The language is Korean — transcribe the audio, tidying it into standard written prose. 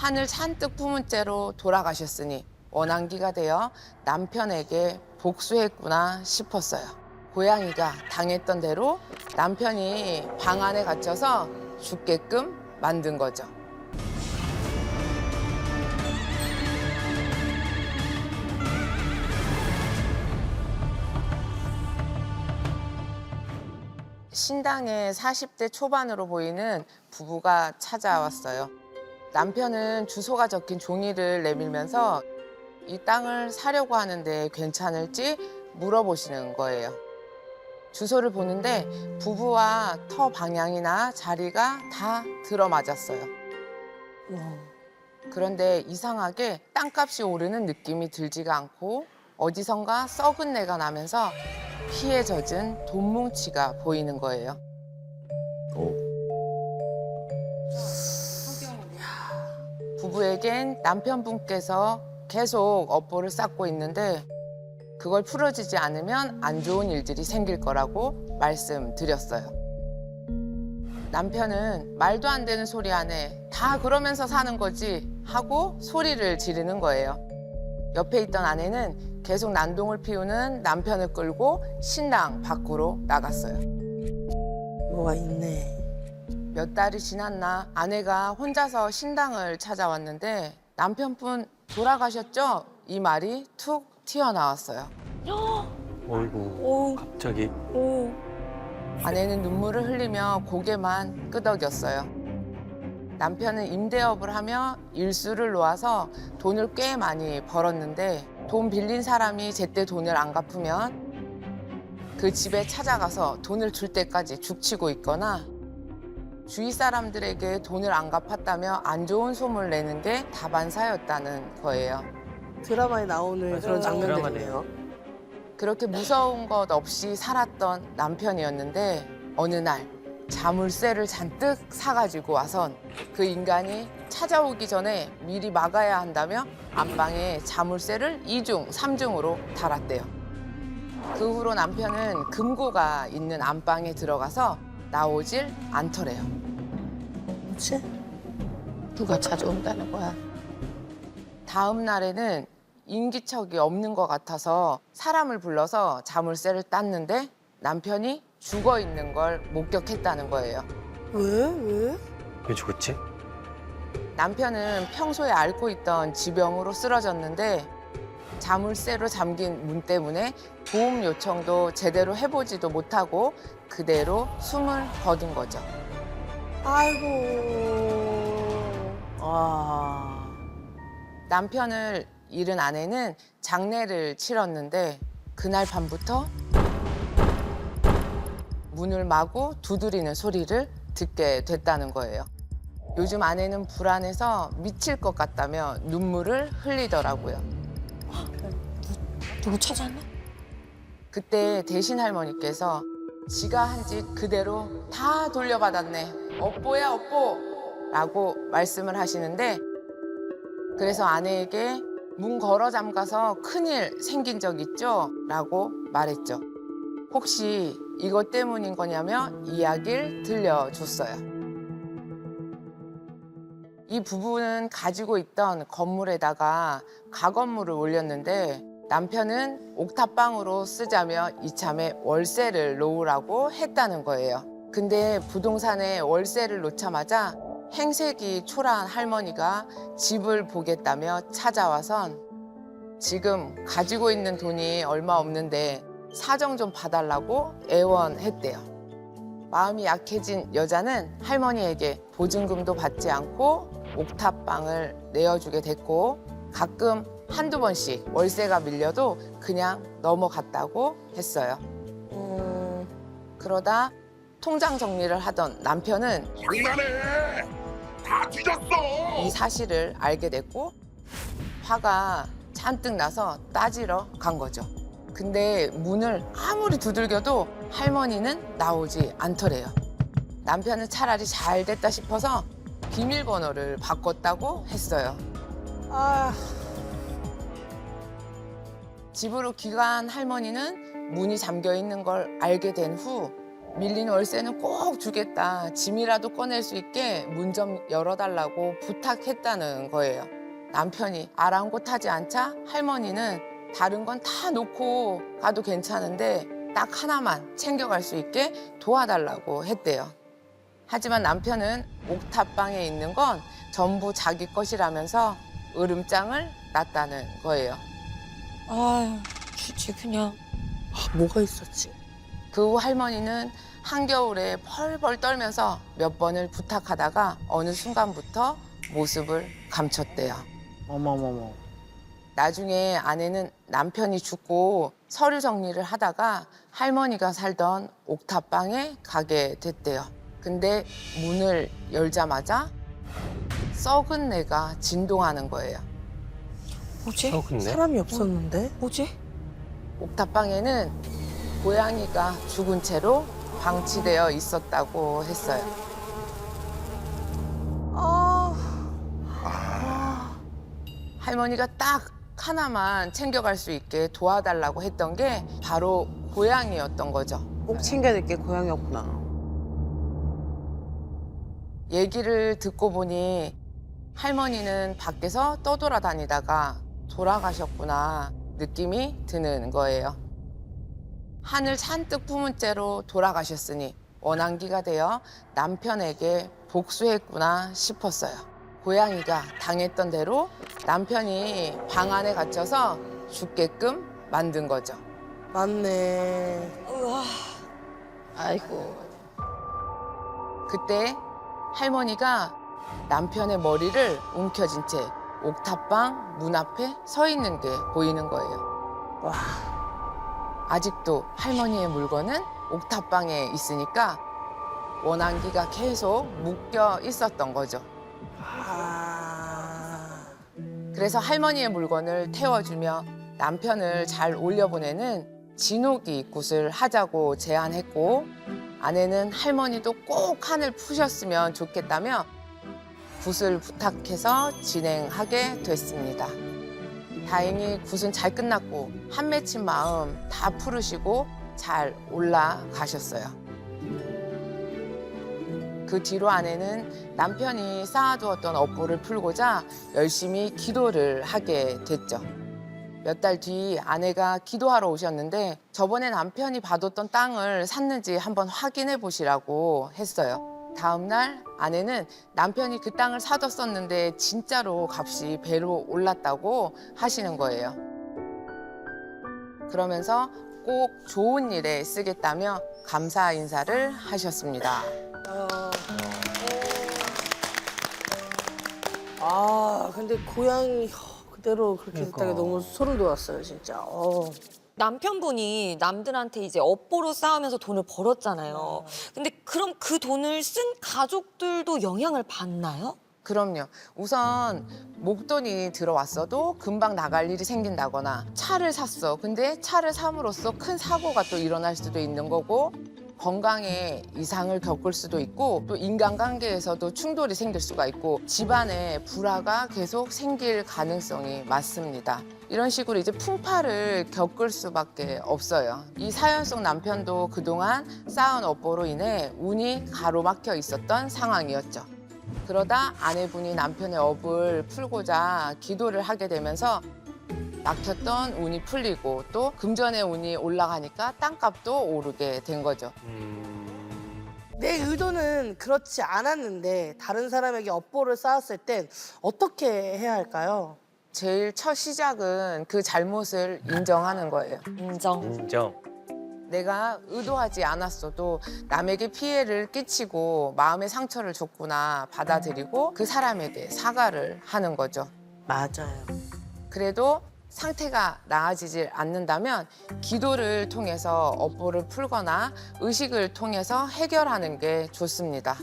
한을 잔뜩 품은 채로 돌아가셨으니 원한기가 되어 남편에게 복수했구나 싶었어요. 고양이가 당했던 대로 남편이 방 안에 갇혀서 죽게끔 만든 거죠. 신당에 40대 초반으로 보이는 부부가 찾아왔어요. 남편은 주소가 적힌 종이를 내밀면서 이 땅을 사려고 하는데 괜찮을지 물어보시는 거예요. 주소를 보는데 부부와 터 방향이나 자리가 다 들어맞았어요. 그런데 이상하게 땅값이 오르는 느낌이 들지가 않고 어디선가 썩은 내가 나면서 피에 젖은 돈뭉치가 보이는 거예요. 부부에겐 남편분께서 계속 업보를 쌓고 있는데 그걸 풀어주지 않으면 안 좋은 일들이 생길 거라고 말씀드렸어요. 남편은 말도 안 되는 소리 안에 다 그러면서 사는 거지 하고 소리를 지르는 거예요. 옆에 있던 아내는 계속 난동을 피우는 남편을 끌고 신당 밖으로 나갔어요. 뭐가 있네. 몇 달이 지났나 아내가 혼자서 신당을 찾아왔는데 남편분 돌아가셨죠? 이 말이 툭 튀어나왔어요. 어이구, 오, 갑자기. 오. 아내는 눈물을 흘리며 고개만 끄덕였어요. 남편은 임대업을 하며 일수를 놓아서 돈을 꽤 많이 벌었는데 돈 빌린 사람이 제때 돈을 안 갚으면 그 집에 찾아가서 돈을 줄 때까지 죽치고 있거나 주위 사람들에게 돈을 안 갚았다며 안 좋은 소문을 내는 게 다반사였다는 거예요. 드라마에 나오는 그런 장면들이네요. 그렇게 무서운 것 없이 살았던 남편이었는데 어느 날 자물쇠를 잔뜩 사가지고 와선 그 인간이 찾아오기 전에 미리 막아야 한다며 안방에 자물쇠를 2중, 3중으로 달았대요. 그 후로 남편은 금고가 있는 안방에 들어가서 나오질 않더래요. 뭐지? 누가 찾아온다는 거야? 다음 날에는 인기척이 없는 것 같아서 사람을 불러서 자물쇠를 땄는데 남편이 죽어 있는 걸 목격했다는 거예요. 왜? 왜? 왜 죽었지? 남편은 평소에 앓고 있던 지병으로 쓰러졌는데 자물쇠로 잠긴 문 때문에 도움 요청도 제대로 해보지도 못하고 그대로 숨을 거둔 거죠. 아이고. 아. 남편을 잃은 아내는 장례를 치렀는데 그날 밤부터 문을 마구 두드리는 소리를 듣게 됐다는 거예요. 요즘 아내는 불안해서 미칠 것 같다며 눈물을 흘리더라고요. 누구 찾았나? 그때 대신 할머니께서 지가 한 짓 그대로 다 돌려받았네. 업보야 업보 라고 말씀을 하시는데 그래서 아내에게 문 걸어 잠가서 큰일 생긴 적 있죠? 라고 말했죠. 혹시 이것 때문인 거냐며 이야기를 들려줬어요. 이 부부는 가지고 있던 건물에다가 가건물을 올렸는데 남편은 옥탑방으로 쓰자며 이참에 월세를 놓으라고 했다는 거예요. 근데 부동산에 월세를 놓자마자 행색이 초라한 할머니가 집을 보겠다며 찾아와선 지금 가지고 있는 돈이 얼마 없는데 사정 좀 봐달라고 애원했대요. 마음이 약해진 여자는 할머니에게 보증금도 받지 않고 옥탑방을 내어주게 됐고 가끔 한두 번씩 월세가 밀려도 그냥 넘어갔다고 했어요. 그러다 통장 정리를 하던 남편은 장난해! 다 뒤졌어! 이 사실을 알게 됐고 화가 잔뜩 나서 따지러 간 거죠. 근데 문을 아무리 두들겨도 할머니는 나오지 않더래요. 남편은 차라리 잘 됐다 싶어서 비밀번호를 바꿨다고 했어요. 아. 집으로 귀가한 할머니는 문이 잠겨 있는 걸 알게 된 후 밀린 월세는 꼭 주겠다. 짐이라도 꺼낼 수 있게 문 좀 열어달라고 부탁했다는 거예요. 남편이 아랑곳하지 않자 할머니는 다른 건 다 놓고 가도 괜찮은데 딱 하나만 챙겨갈 수 있게 도와달라고 했대요. 하지만 남편은 옥탑방에 있는 건 전부 자기 것이라면서 으름장을 놨다는 거예요. 아유, 주지 그냥. 뭐가 있었지? 그 후 할머니는 한겨울에 펄펄 떨면서 몇 번을 부탁하다가 어느 순간부터 모습을 감췄대요. 어머머머. 나중에 아내는 남편이 죽고 서류 정리를 하다가 할머니가 살던 옥탑방에 가게 됐대요. 근데 문을 열자마자 썩은 내가 진동하는 거예요. 뭐지? 썩었네? 사람이 없었는데? 뭐지? 옥탑방에는 고양이가 죽은 채로 방치되어 있었다고 했어요. 할머니가 딱 하나만 챙겨갈 수 있게 도와달라고 했던 게 바로 고양이였던 거죠. 꼭 챙겨야 될 게 고양이였구나. 얘기를 듣고 보니 할머니는 밖에서 떠돌아다니다가 돌아가셨구나 느낌이 드는 거예요. 한을 잔뜩 품은 채로 돌아가셨으니 원한기가 되어 남편에게 복수했구나 싶었어요. 고양이가 당했던 대로 남편이 방 안에 갇혀서 죽게끔 만든 거죠. 맞네. 아이고. 그때 할머니가 남편의 머리를 움켜쥔 채 옥탑방 문 앞에 서 있는 게 보이는 거예요. 와. 아직도 할머니의 물건은 옥탑방에 있으니까 원한기가 계속 묶여 있었던 거죠. 아. 그래서 할머니의 물건을 태워주며 남편을 잘 올려보내는 진옥이 굿을 하자고 제안했고 아내는 할머니도 꼭 한을 푸셨으면 좋겠다며 굿을 부탁해서 진행하게 됐습니다. 다행히 굿은 잘 끝났고 한 맺힌 마음 다 풀으시고 잘 올라가셨어요. 그 뒤로 아내는 남편이 쌓아두었던 업보를 풀고자 열심히 기도를 하게 됐죠. 몇 달 뒤 아내가 기도하러 오셨는데 저번에 남편이 봐뒀던 땅을 샀는지 한번 확인해 보시라고 했어요. 다음 날 아내는 남편이 그 땅을 사뒀었는데 진짜로 값이 배로 올랐다고 하시는 거예요. 그러면서 꼭 좋은 일에 쓰겠다며 감사 인사를 하셨습니다. 아, 근데 고양이 그대로 그렇게 됐다는 게 그러니까. 너무 소름 돋았어요, 진짜. 남편분이 남들한테 이제 업보로 쌓으면서 돈을 벌었잖아요. 근데 그럼 그 돈을 쓴 가족들도 영향을 받나요? 그럼요. 우선 목돈이 들어왔어도 금방 나갈 일이 생긴다거나 차를 샀어. 근데 차를 삼으로써 큰 사고가 또 일어날 수도 있는 거고 건강에 이상을 겪을 수도 있고 또 인간관계에서도 충돌이 생길 수가 있고 집안에 불화가 계속 생길 가능성이 많습니다. 이런 식으로 이제 풍파를 겪을 수밖에 없어요. 이 사연 속 남편도 그동안 쌓은 업보로 인해 운이 가로막혀 있었던 상황이었죠. 그러다 아내분이 남편의 업을 풀고자 기도를 하게 되면서 막혔던 운이 풀리고 또 금전의 운이 올라가니까 땅값도 오르게 된 거죠. 내 의도는 그렇지 않았는데 다른 사람에게 업보를 쌓았을 땐 어떻게 해야 할까요? 제일 첫 시작은 그 잘못을 인정하는 거예요. 인정. 인정. 내가 의도하지 않았어도 남에게 피해를 끼치고 마음의 상처를 줬구나 받아들이고 그 사람에게 사과를 하는 거죠. 맞아요. 그래도 상태가 나아지질 않는다면 기도를 통해서 업보를 풀거나 의식을 통해서 해결하는 게 좋습니다.